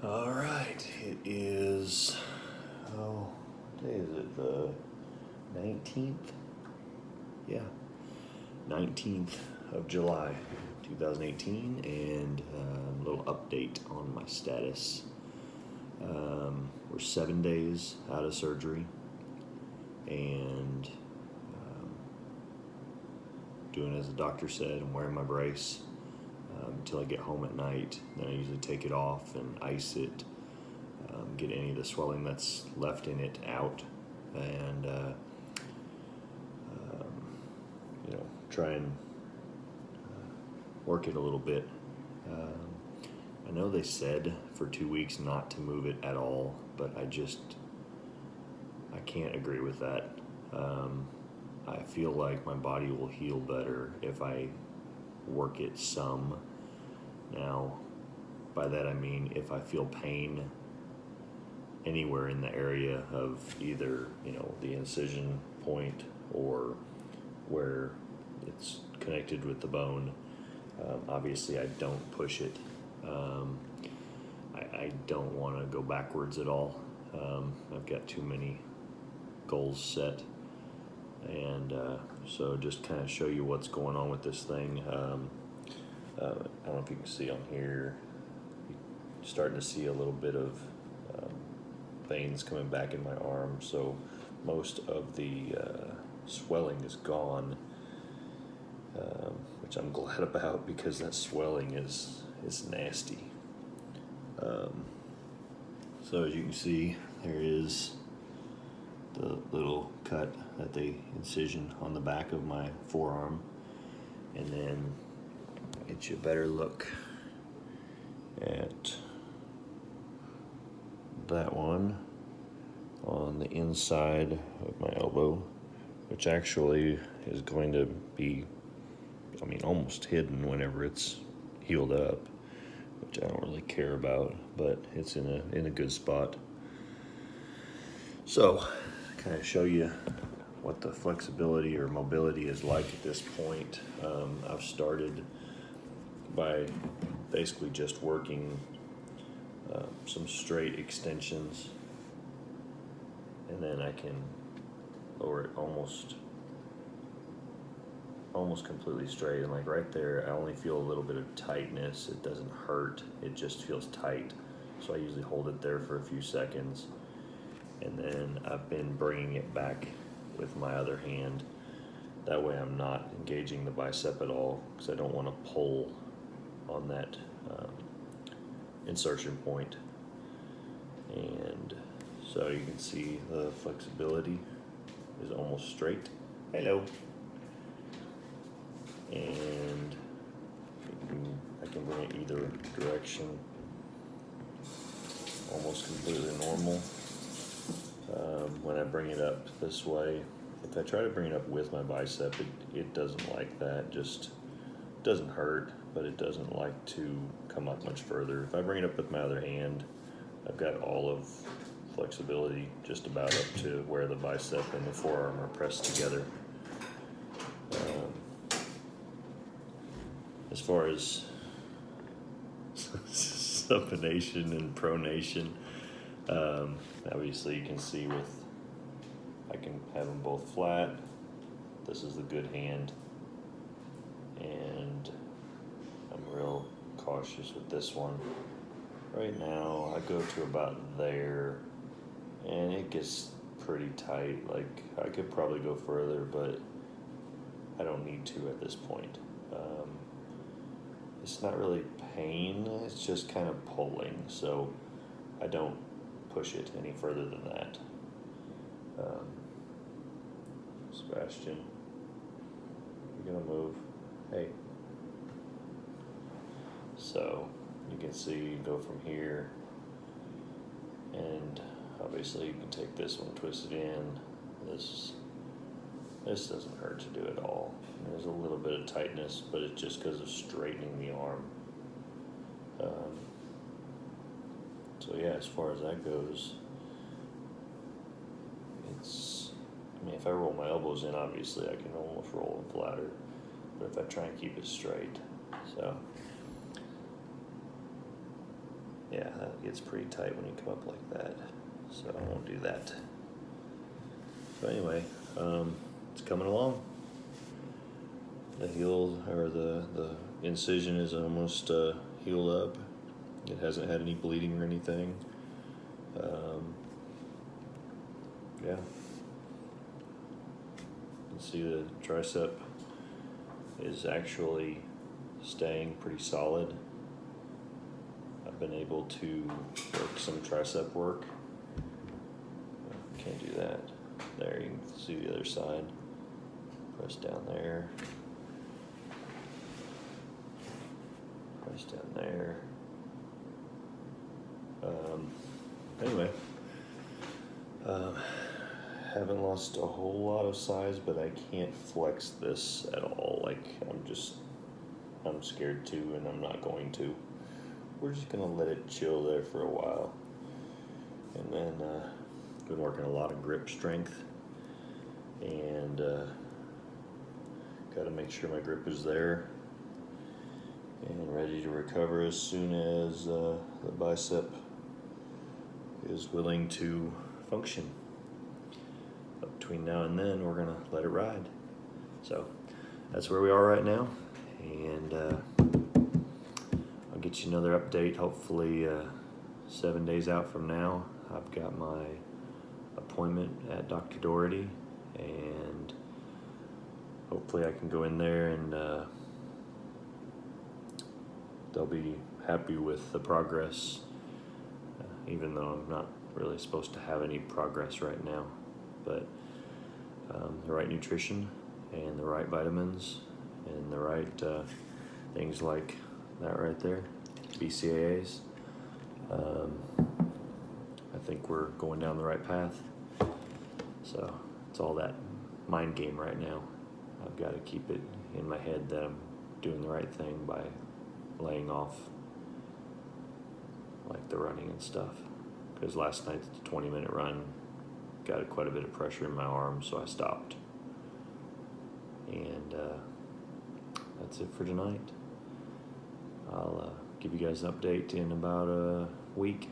All right, it is, what day is it? The 19th? Yeah, 19th of July, 2018, and a little update on my status. We're 7 days out of surgery, and doing as the doctor said. I'm wearing my brace until I get home at night. Then I usually take it off and ice it, get any of the swelling that's left in it out, and try and work it a little bit. I know they said for 2 weeks not to move it at all, but I can't agree with that. I feel like my body will heal better if I work it some. Now, by that I mean if I feel pain anywhere in the area of either, the incision point or where it's connected with the bone. Obviously, I don't push it. I don't want to go backwards at all. I've got too many goals set. And so just kind of show you what's going on with this thing. I don't know if you can see on here, you're starting to see a little bit of veins coming back in my arm. So most of the swelling is gone, which I'm glad about because that swelling is nasty. So as you can see, there is the little cut at the incision on the back of my forearm, and then get you a better look at that one on the inside of my elbow, which actually is going to be, almost hidden whenever it's healed up, which I don't really care about, but it's in a good spot. So, kind of show you what the flexibility or mobility is like at this point. I've started by basically just working some straight extensions, and then I can lower it almost completely straight. And like right there, I only feel a little bit of tightness. It doesn't hurt, it just feels tight. So I usually hold it there for a few seconds, and then I've been bringing it back with my other hand. That way I'm not engaging the bicep at all, because I don't want to pull on that insertion point. And so you can see the flexibility is almost straight. Hello. And I can bring it either direction, almost completely normal. When I bring it up this way, if I try to bring it up with my bicep, it doesn't like that. Just doesn't hurt, but it doesn't like to come up much further. If I bring it up with my other hand, I've got all of flexibility just about up to where the bicep and the forearm are pressed together. As far as supination and pronation, obviously you can see I can have them both flat. This is the good hand, and I'm real cautious with this one. Right now I go to about there, and it gets pretty tight. Like, I could probably go further, but I don't need to at this point. It's not really pain, it's just kind of pulling, so I don't push it any further than that. Sebastian, you're gonna move. Hey. So you can see, you go from here, and obviously you can take this one, twist it in. This doesn't hurt to do at all. There's a little bit of tightness, but it's just because of straightening the arm. So yeah, as far as that goes, if I roll my elbows in, obviously I can almost roll them flatter, but if I try and keep it straight, so Yeah, that gets pretty tight when you come up like that, so I won't do that. So anyway, it's coming along. The heel, or the incision is almost healed up. It hasn't had any bleeding or anything. Yeah. You can see the tricep is actually staying pretty solid. I've been able to work some tricep work. Can't do that. There, you can see the other side. Press down there. Press down there. Anyway, haven't lost a whole lot of size, but I can't flex this at all. Like, I'm scared to, and I'm not going to. We're just gonna let it chill there for a while. And then, been working a lot of grip strength, and got to make sure my grip is there and ready to recover as soon as the bicep is willing to function. But between now and then, we're gonna let it ride. So that's where we are right now, and I'll get you another update hopefully 7 days out from now. I've got my appointment at Dr. Doherty, and hopefully I can go in there and they'll be happy with the progress, even though I'm not really supposed to have any progress right now. But the right nutrition and the right vitamins and the right things like that right there, BCAAs, I think we're going down the right path. So it's all that mind game right now. I've got to keep it in my head that I'm doing the right thing by laying off like the running and stuff. Because last night the 20-minute run got quite a bit of pressure in my arm, so I stopped. And that's it for tonight. I'll give you guys an update in about a week.